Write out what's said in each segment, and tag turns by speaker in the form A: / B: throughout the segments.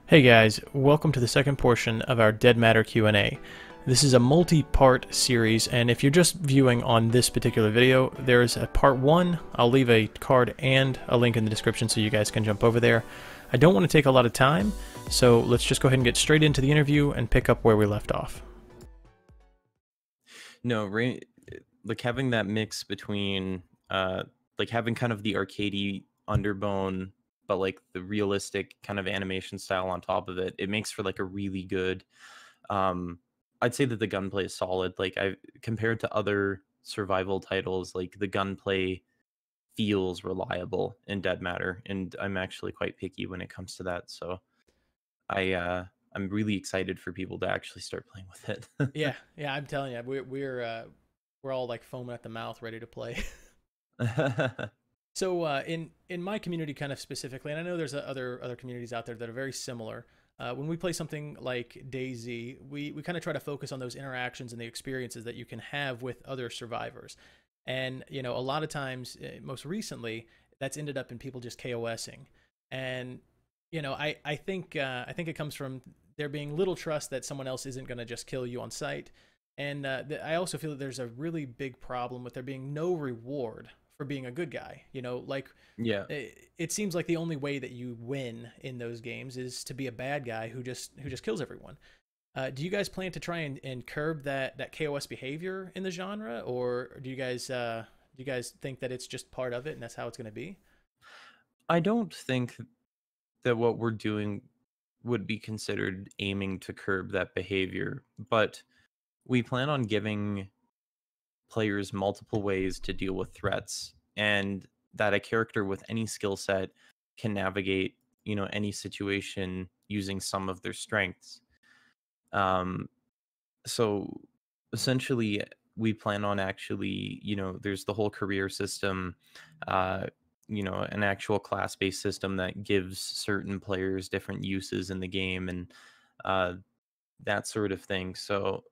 A: Hey guys, welcome to the second portion of our Dead Matter Q&A. This is a multi-part series, and if you're just viewing on this particular video, there is a part 1. I'll leave a card and a link in the description so you guys can jump over there. I don't want to take a lot of time, so let's just go ahead and get straight into the interview and pick up where we left off.
B: No, like having that mix between like having kind of the arcadey underbone, but like the realistic kind of animation style on top of it, it makes for like a really good I'd say that the gunplay is solid. Like I compared to other survival titles, like the gunplay feels reliable in Dead Matter, and I'm actually quite picky when it comes to that. So I'm really excited for people to actually start playing with it.
A: Yeah, I'm telling you, we're all like foaming at the mouth, ready to play. So in my community, kind of specifically, and I know there's other communities out there that are very similar. When we play something like DayZ, we kind of try to focus on those interactions and the experiences that you can have with other survivors. And a lot of times, most recently, that's ended up in people just KOSing. And I think it comes from there being little trust that someone else isn't going to just kill you on sight. And I also feel that there's a really big problem with there being no reward for being a good guy. Like
B: Yeah.
A: it seems like the only way that you win in those games is to be a bad guy who just kills everyone. Do you guys plan to try and curb that KOS behavior in the genre, or do you guys think that it's just part of it and that's how it's going to be?
B: I don't think that what we're doing would be considered aiming to curb that behavior, but we plan on giving players multiple ways to deal with threats, and that a character with any skill set can navigate, any situation using some of their strengths. Um, so essentially, we plan on actually, there's the whole career system, uh, an actual class-based system that gives certain players different uses in the game, and uh, that sort of thing. So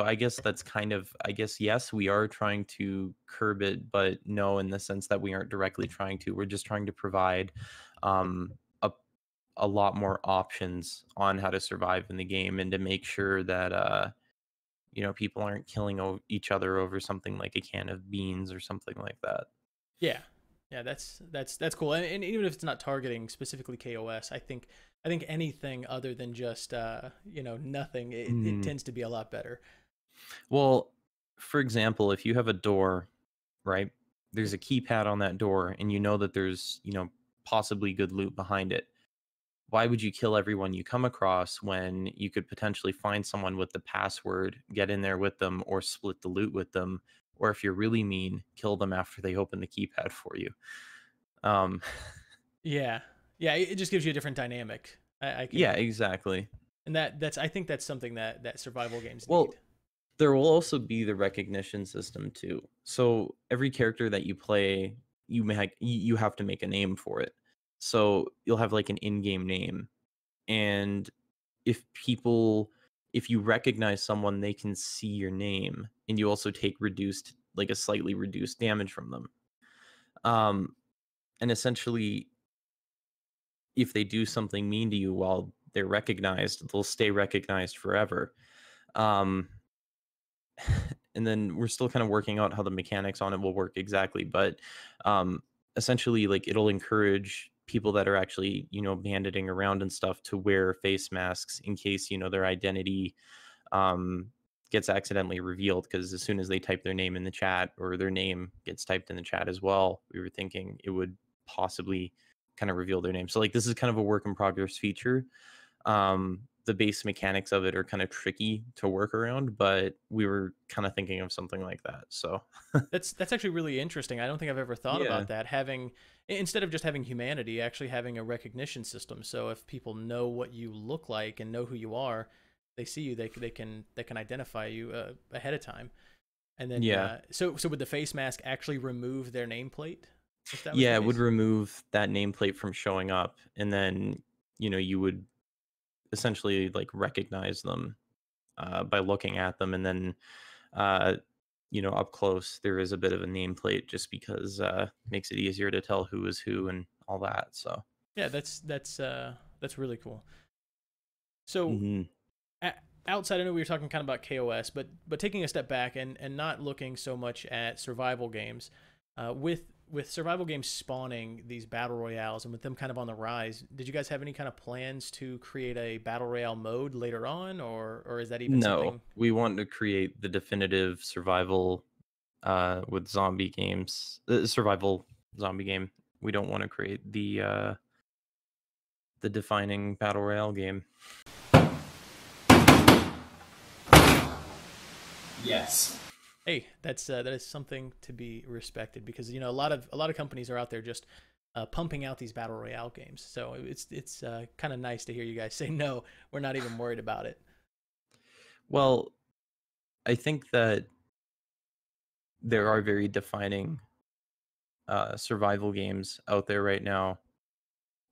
B: I guess that's kind of, I guess, yes, we are trying to curb it, but no, in the sense that we aren't directly trying to. We're just trying to provide um, a a lot more options on how to survive in the game, and to make sure that people aren't killing each other over something like a can of beans or something like that.
A: Yeah, yeah, that's cool. And even if it's not targeting specifically KOS, I think anything other than just nothing, it
B: Mm.
A: tends to be a lot better.
B: Well, for example, if you have a door, right?
A: Mm.
B: There's a keypad on that door, and you know that there's, possibly good loot behind it. Why would you kill everyone you come across when you could potentially find someone with the password, get in there with them, or split the loot with them? Or if you're really mean, kill them after they open the keypad for you. Um,
A: Yeah, yeah, it just gives you a different dynamic. I
B: yeah,
A: can,
B: exactly.
A: and that's I think that's something that survival games need.
B: Well, there will also be the recognition system too. So every character that you play, you have to make a name for it. So you'll have like an in-game name, and if people if you recognize someone, they can see your name, and you also take a slightly reduced damage from them. Um, and essentially, if they do something mean to you while they're recognized, they'll stay recognized forever. Um, and then we're still kind of working out how the mechanics on it will work exactly, but um, essentially, like, it'll encourage people that are actually, banditing around and stuff to wear face masks in case, their identity um, gets accidentally revealed, because as soon as they type their name in the chat, or their name gets typed in the chat as well, we were thinking it would possibly kind of reveal their name. So like, this is kind of a work in progress feature. The base mechanics of it are kind of tricky to work around, but we were kind of thinking of something like that. So
A: That's actually really interesting. I don't think I've ever thought
B: yeah.
A: about that. Having instead of just having humanity, actually having a recognition system. So if people know what you look like and know who you are, they see you, they can identify you ahead of time. And then
B: Yeah.
A: so would the face mask actually remove their nameplate if that was the
B: Yeah, it would
A: case?
B: remove that nameplate from showing up, and then, you would essentially like recognize them by looking at them, and then uh, up close there is a bit of a nameplate, just because makes it easier to tell who is who, and all that. So
A: Yeah, that's really cool. So
B: hmm
A: a- outside, I know we were talking kind of about KOS, but taking a step back and not looking so much at survival games, with survival games spawning these battle royales and with them kind of on the rise, did you guys have any kind of plans to create a battle royale mode later on, or is that even
B: no,
A: something?
B: we want to create the definitive survival with zombie games, survival zombie game. We don't want to create the defining battle royale game.
C: Yes.
A: Hey, that is something to be respected because a lot of companies are out there just pumping out these battle royale games. So it's kind of nice to hear you guys say no, we're not even worried about it.
B: Well, I think that there are very defining survival games out there right now,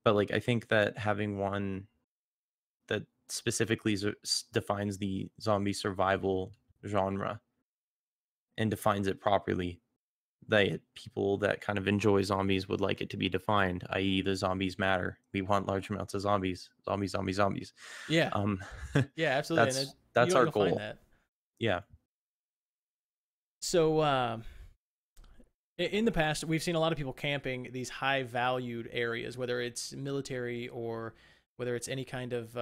B: but like I think that having one that specifically defines the zombie survival genre and defines it properly, that people that kind of enjoy zombies would like it to be defined, i.e., the zombies matter. We want large amounts of zombies, zombies, zombies, zombies.
A: Yeah,
B: Um,
A: yeah, absolutely, and
B: that's
A: you
B: that's
A: don't
B: our
A: you'll find
B: goal.
A: that.
B: Yeah.
A: So in the past, we've seen a lot of people camping these high valued areas, whether it's military or whether it's any kind of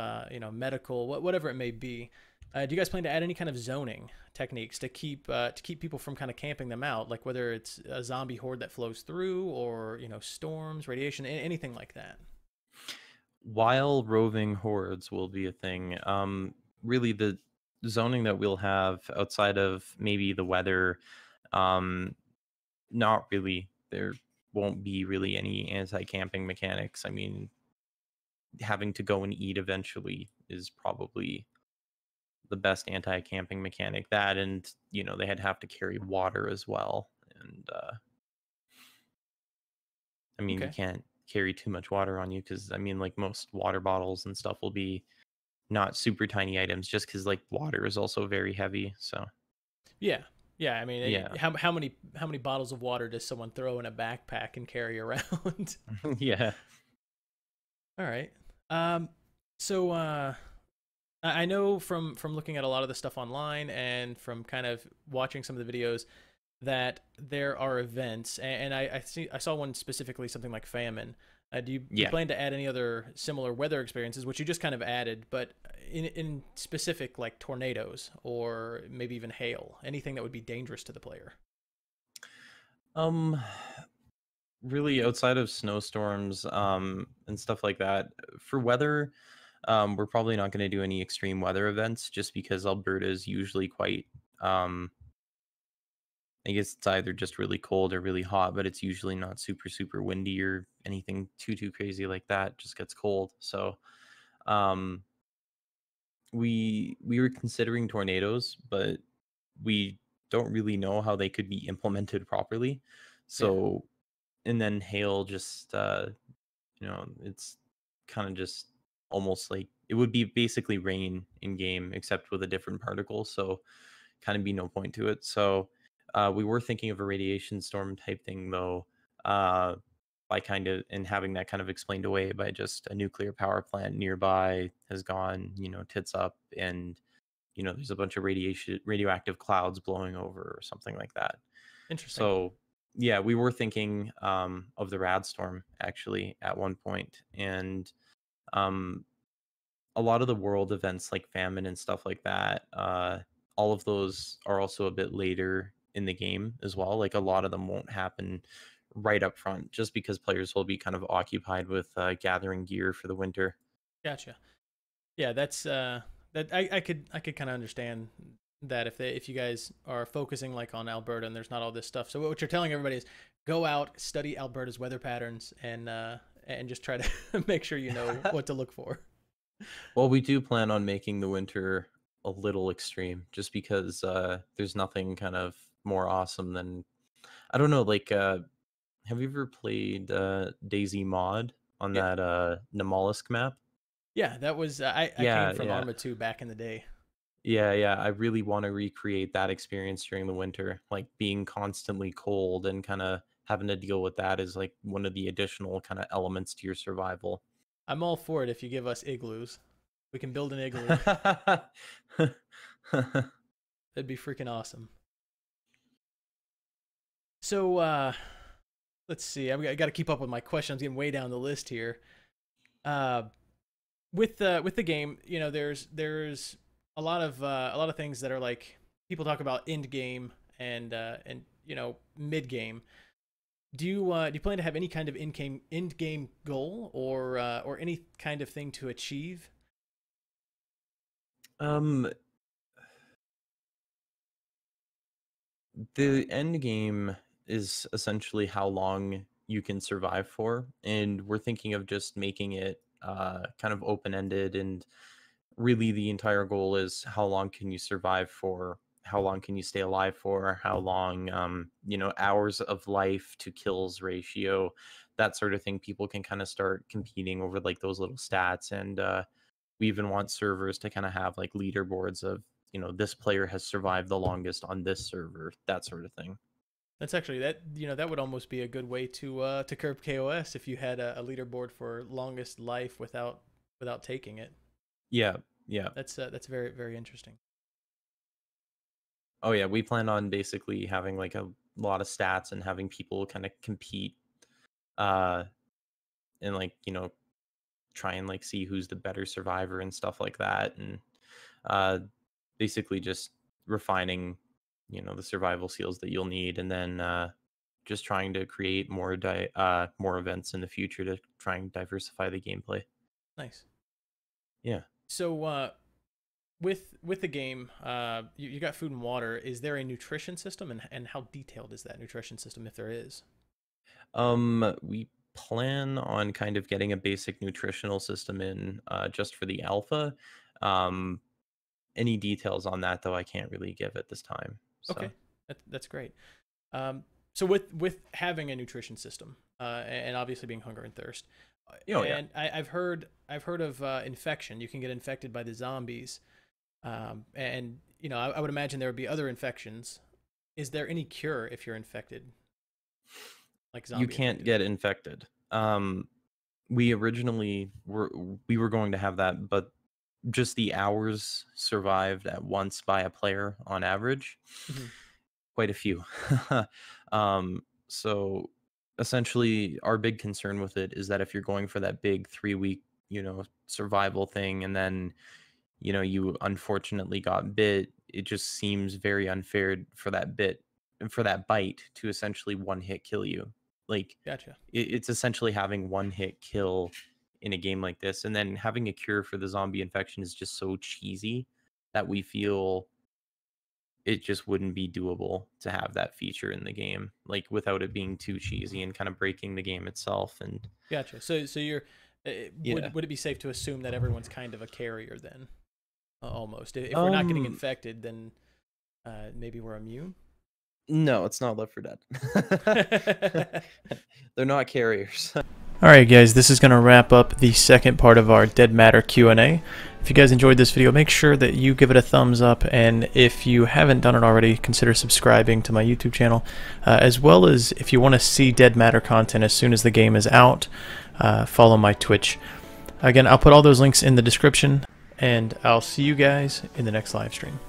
A: medical, whatever it may be. Do you guys plan to add any kind of zoning techniques to keep people from kind of camping them out, like whether it's a zombie horde that flows through, or storms, radiation, anything like that?
B: While roving hordes will be a thing, really the zoning that we'll have outside of maybe the weather, um, not really. There won't be really any anti-camping mechanics. I mean, having to go and eat eventually is probably the best anti-camping mechanic. That, and they'd have to carry water as well. And I mean, you
A: Okay.
B: can't carry too much water on you because I mean, like most water bottles and stuff will be not super tiny items, just because like water is also very heavy. So
A: Yeah. Yeah. I mean,
B: yeah,
A: how many bottles of water does someone throw in a backpack and carry around?
B: yeah.
A: All right. Um, so I know from looking at a lot of the stuff online and from kind of watching some of the videos that there are events, and I saw one specifically, something like famine. Do you
B: Yeah.
A: plan to add any other similar weather experiences, which you just kind of added, but in specific, like tornadoes or maybe even hail, anything that would be dangerous to the player?
B: Um, really outside of snowstorms, and stuff like that, for weather, we're probably not going to do any extreme weather events just because Alberta is usually quite, um, I guess it's either just really cold or really hot, but it's usually not super, super windy or anything too crazy like that. It just gets cold. So, um, we were considering tornadoes, but we don't really know how they could be implemented properly.
A: Yeah,
B: So, and then hail just it's kind of just almost like it would be basically rain in game except with a different particle, so kind of be no point to it. So we were thinking of a radiation storm type thing though, uh by kind of and having that kind of explained away by just a nuclear power plant nearby has gone tits up, and there's a bunch of radioactive clouds blowing over or something like that.
A: interesting.
B: So yeah, we were thinking of the rad storm actually at one point, and um, a lot of the world events like famine and stuff like that, all of those are also a bit later in the game as well. Like a lot of them won't happen right up front just because players will be kind of occupied with gathering gear for the winter.
A: Gotcha. Yeah, that's that I could kind of understand that if you guys are focusing like on Alberta and there's not all this stuff. So what you're telling everybody is go out, study Alberta's weather patterns, and just try to make sure you know what to look for.
B: Well, we do plan on making the winter a little extreme just because there's nothing kind of more awesome than, I don't know, like have you ever played Daisy Mod on
A: Yeah,
B: that Namalisk map?
A: yeah, that was I came
B: Yeah,
A: from
B: yeah.
A: Arma 2 back in the day.
B: Yeah, yeah. I really want to recreate that experience during the winter, like being constantly cold and kind of having to deal with that is like one of the additional kind of elements to your survival.
A: I'm all for it if you give us igloos. We can build an igloo. That'd be freaking awesome. So, let's see. I got to keep up with my questions. I'm getting way down the list here. Uh, with the game, you know, there's a lot of things that are like people talk about end game and you know, mid game. Do you plan to have any kind of end game goal or any kind of thing to achieve?
B: um the end game is essentially how long you can survive for, and we're thinking of just making it kind of open ended. And really the entire goal is how long can you survive for, how long can you stay alive for, how long, hours of life to kills ratio, that sort of thing. People can kind of start competing over like those little stats. And we even want servers to kind of have like leaderboards of, this player has survived the longest on this server, that sort of thing.
A: That's actually that you know that would almost be a good way to curb KOS if you had a leaderboard for longest life without taking it.
B: Yeah, yeah.
A: That's very very interesting.
B: Oh yeah, we plan on basically having like a lot of stats and having people kind of compete, uh and like, try and like see who's the better survivor and stuff like that. And uh basically just refining, the survival skills that you'll need. And then just trying to create more events in the future to try and diversify the gameplay.
A: Nice.
B: Yeah.
A: So with the game, you got food and water. Is there a nutrition system, and how detailed is that nutrition system if there is?
B: We plan on kind of getting a basic nutritional system in just for the alpha. Um, any details on that though, I can't really give at this time. So
A: Okay, that's great. Um, so with having a nutrition system, and obviously being hunger and thirst,
B: oh yeah.
A: and I've heard of infection. You can get infected by the zombies, and you know I would imagine there would be other infections. Is there any cure if you're infected, like
B: You
A: zombie
B: can't
A: infected?
B: get infected. We originally we were going to have that, but just the hours survived at once by a player on average,
A: Hmm.
B: quite a few. So essentially our big concern with it is that if you're going for that big 3 week, survival thing, and then, you unfortunately got bit, it just seems very unfair for that bit and for that bite to essentially one hit kill you. Like
A: Gotcha.
B: it's essentially having one hit kill in a game like this. And then having a cure for the zombie infection is just so cheesy that we feel it just wouldn't be doable to have that feature in the game, like without it being too cheesy and kind of breaking the game itself. And
A: Gotcha. So you're
B: yeah.
A: would it be safe to assume that everyone's kind of a carrier then? Almost. If we're not getting
B: um
A: infected, then maybe we're immune.
B: no, it's not Left 4 Dead. They're not carriers.
A: All right, guys, this is going to wrap up the second part of our Dead Matter Q&A. If you guys enjoyed this video, make sure that you give it a thumbs up, and if you haven't done it already, consider subscribing to my YouTube channel, as well as if you want to see Dead Matter content as soon as the game is out, follow my Twitch. Again, I'll put all those links in the description, and I'll see you guys in the next live stream.